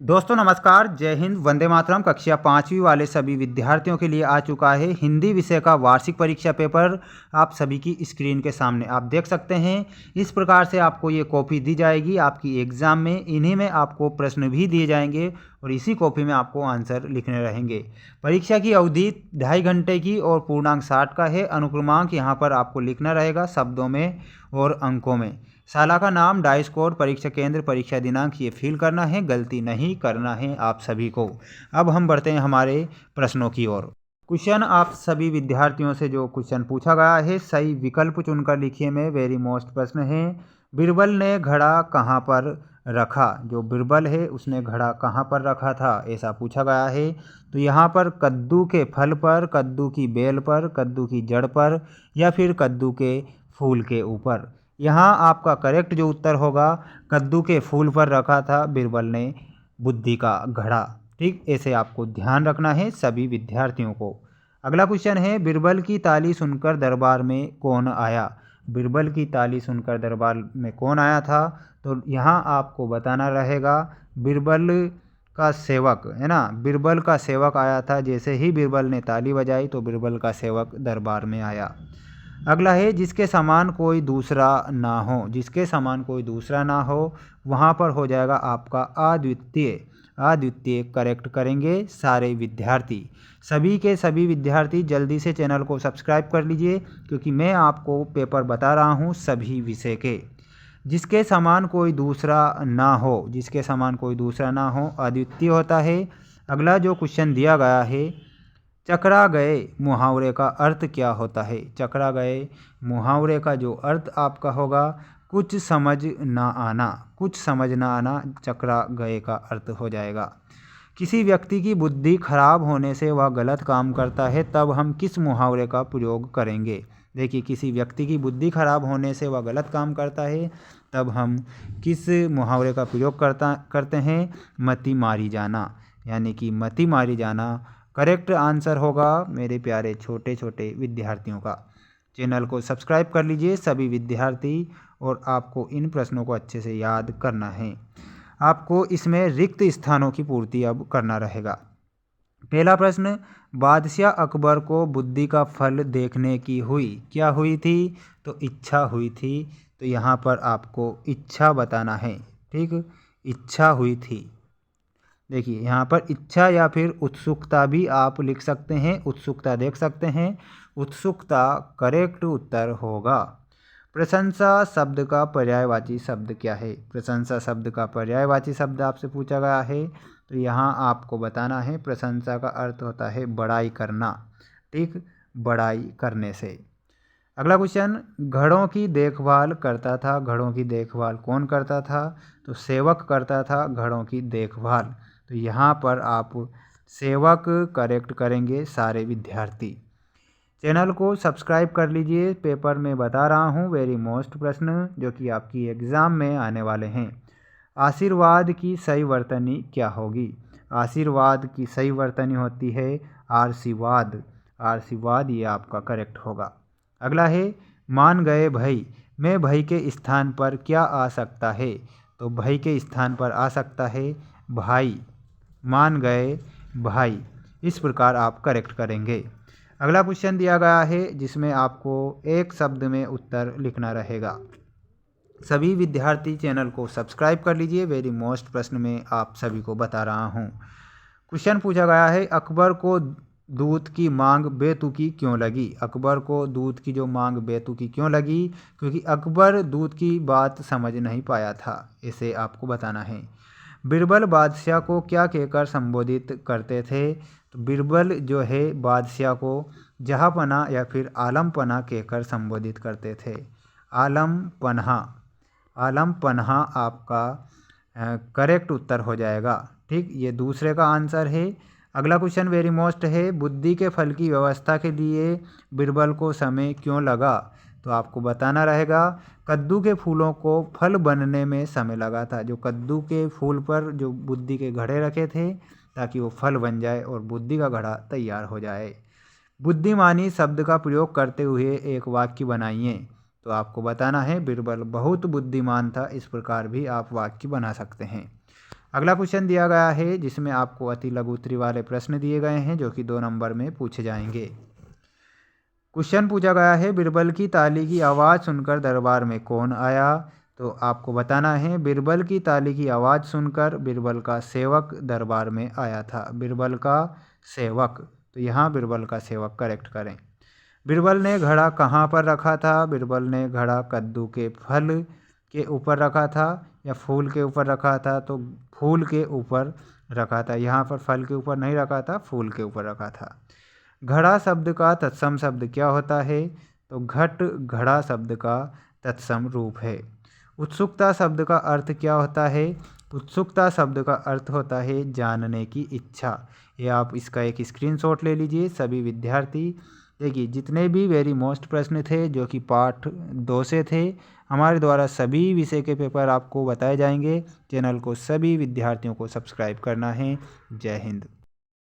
दोस्तों नमस्कार, जय हिंद, वंदे मातरम। कक्षा 5वीं वाले सभी विद्यार्थियों के लिए आ चुका है हिंदी विषय का वार्षिक परीक्षा पेपर। आप सभी की स्क्रीन के सामने आप देख सकते हैं। इस प्रकार से आपको ये कॉपी दी जाएगी आपकी एग्ज़ाम में। इन्हीं में आपको प्रश्न भी दिए जाएंगे और इसी कॉपी में आपको आंसर लिखने रहेंगे। परीक्षा की अवधि 2.5 घंटे की और पूर्णांक 60 का है। अनुक्रमांक यहाँ पर आपको लिखना रहेगा शब्दों में और अंकों में। शाला का नाम, डाइस कोड, परीक्षा केंद्र, परीक्षा दिनांक ये फिल करना है, गलती नहीं करना है आप सभी को। अब हम बढ़ते हैं हमारे प्रश्नों की ओर। क्वेश्चन आप सभी विद्यार्थियों से जो क्वेश्चन पूछा गया है, सही विकल्प चुनकर लिखिए में वेरी मोस्ट प्रश्न है। बीरबल ने घड़ा कहाँ पर रखा? जो बीरबल है उसने घड़ा कहाँ पर रखा था, ऐसा पूछा गया है। तो यहाँ पर कद्दू के फल पर, कद्दू की बेल पर, कद्दू की जड़ पर या फिर कद्दू के फूल के ऊपर। यहाँ आपका करेक्ट जो उत्तर होगा, कद्दू के फूल पर रखा था बीरबल ने बुद्धि का घड़ा। ठीक, ऐसे आपको ध्यान रखना है सभी विद्यार्थियों को। अगला क्वेश्चन है, बीरबल की ताली सुनकर दरबार में कौन आया? बीरबल की ताली सुनकर दरबार में कौन आया था? तो यहाँ आपको बताना रहेगा बीरबल का सेवक, है ना। बीरबल का सेवक आया था। जैसे ही बीरबल ने ताली बजाई तो बीरबल का सेवक दरबार में आया। अगला है, जिसके समान कोई दूसरा ना हो। जिसके समान कोई दूसरा ना हो, वहाँ पर हो जाएगा आपका अद्वितीय। अद्वितीय करेक्ट करेंगे सारे विद्यार्थी। सभी के सभी विद्यार्थी जल्दी से चैनल को सब्सक्राइब कर लीजिए, क्योंकि मैं आपको पेपर बता रहा हूँ सभी विषय के। जिसके समान कोई दूसरा ना हो, जिसके समान कोई दूसरा ना हो अद्वितीय होता है। अगला जो क्वेश्चन दिया गया है, चकरा गए मुहावरे का अर्थ क्या होता है? चकरा गए मुहावरे का जो अर्थ आपका होगा, कुछ समझ ना आना। कुछ समझ ना आना चकरा गए का अर्थ हो जाएगा। किसी व्यक्ति की बुद्धि खराब होने से वह गलत काम करता है, तब हम किस मुहावरे का प्रयोग करेंगे? देखिए, किसी व्यक्ति की बुद्धि खराब होने से वह गलत काम करता है, तब हम किस मुहावरे का प्रयोग करते हैं? मति मारी जाना, यानी कि मति मारी जाना करेक्ट आंसर होगा मेरे प्यारे छोटे छोटे विद्यार्थियों का। चैनल को सब्सक्राइब कर लीजिए सभी विद्यार्थी, और आपको इन प्रश्नों को अच्छे से याद करना है। आपको इसमें रिक्त स्थानों की पूर्ति अब करना रहेगा। पहला प्रश्न, बादशाह अकबर को बुद्धि का फल देखने की हुई, क्या हुई थी? तो इच्छा हुई थी। तो यहाँ पर आपको इच्छा बताना है। ठीक, इच्छा हुई थी। देखिए, यहाँ पर इच्छा या फिर उत्सुकता भी आप लिख सकते हैं, उत्सुकता देख सकते हैं। उत्सुकता करेक्ट उत्तर होगा। प्रशंसा शब्द का पर्यायवाची शब्द क्या है? प्रशंसा शब्द का पर्यायवाची शब्द आपसे पूछा गया है। तो यहाँ आपको बताना है प्रशंसा का अर्थ होता है बड़ाई करना। ठीक, बड़ाई करने से। अगला क्वेश्चन, घड़ों की देखभाल करता था। घड़ों की देखभाल कौन करता था? तो सेवक करता था घड़ों की देखभाल। तो यहाँ पर आप सेवक करेक्ट करेंगे सारे विद्यार्थी। चैनल को सब्सक्राइब कर लीजिए, पेपर में बता रहा हूँ वेरी मोस्ट प्रश्न जो कि आपकी एग्ज़ाम में आने वाले हैं। आशीर्वाद की सही वर्तनी क्या होगी? आशीर्वाद की सही वर्तनी होती है आशीर्वाद। आशीर्वाद ये आपका करेक्ट होगा। अगला है, मान गए भाई में भाई के स्थान पर क्या आ सकता है? तो भाई के स्थान पर आ सकता है भाई। मान गए भाई, इस प्रकार आप करेक्ट करेंगे। अगला क्वेश्चन दिया गया है जिसमें आपको एक शब्द में उत्तर लिखना रहेगा। सभी विद्यार्थी चैनल को सब्सक्राइब कर लीजिए, वेरी मोस्ट प्रश्न में आप सभी को बता रहा हूँ। क्वेश्चन पूछा गया है, अकबर को दूध की मांग बेतुकी क्यों लगी? अकबर को दूध की जो मांग बेतुकी क्यों लगी? क्योंकि अकबर दूध की बात समझ नहीं पाया था, इसे आपको बताना है। बीरबल बादशाह को क्या कहकर संबोधित करते थे? तो बीरबल जो है बादशाह को जहाँपना या फिर आलमपना कहकर संबोधित करते थे। आलमपना, आलमपना आपका करेक्ट उत्तर हो जाएगा। ठीक, ये दूसरे का आंसर है। अगला क्वेश्चन वेरी मोस्ट है, बुद्धि के फल की व्यवस्था के लिए बीरबल को समय क्यों लगा? तो आपको बताना रहेगा कद्दू के फूलों को फल बनने में समय लगा था। जो कद्दू के फूल पर जो बुद्धि के घड़े रखे थे ताकि वो फल बन जाए और बुद्धि का घड़ा तैयार हो जाए। बुद्धिमानी शब्द का प्रयोग करते हुए एक वाक्य बनाइए। तो आपको बताना है बीरबल बहुत बुद्धिमान था, इस प्रकार भी आप वाक्य बना सकते हैं। अगला क्वेश्चन दिया गया है जिसमें आपको अति लघु उत्तरी वाले प्रश्न दिए गए हैं जो कि 2 नंबर में पूछे जाएंगे। क्वेश्चन पूछा गया है बिरबल की ताली की आवाज़ सुनकर दरबार में कौन आया। तो आपको बताना है बिरबल की ताली की आवाज़ सुनकर बिरबल का सेवक दरबार में आया था। बिरबल का सेवक, तो यहाँ बिरबल का सेवक करेक्ट करें। बिरबल ने घड़ा कहाँ पर रखा था। बिरबल ने घड़ा कद्दू के फल के ऊपर रखा था या फूल के ऊपर रखा था। तो फूल के ऊपर रखा था, यहाँ पर फल के ऊपर नहीं रखा था, फूल के ऊपर रखा था। घड़ा शब्द का तत्सम शब्द क्या होता है। तो घट घड़ा शब्द का तत्सम रूप है। उत्सुकता शब्द का अर्थ क्या होता है। उत्सुकता शब्द का अर्थ होता है जानने की इच्छा। ये आप इसका एक स्क्रीनशॉट ले लीजिए सभी विद्यार्थी। देखिए जितने भी वेरी मोस्ट प्रश्न थे जो कि पार्ट 2 से थे, हमारे द्वारा सभी विषय के पेपर आपको बताए जाएंगे। चैनल को सभी विद्यार्थियों को सब्सक्राइब करना है। जय हिंद।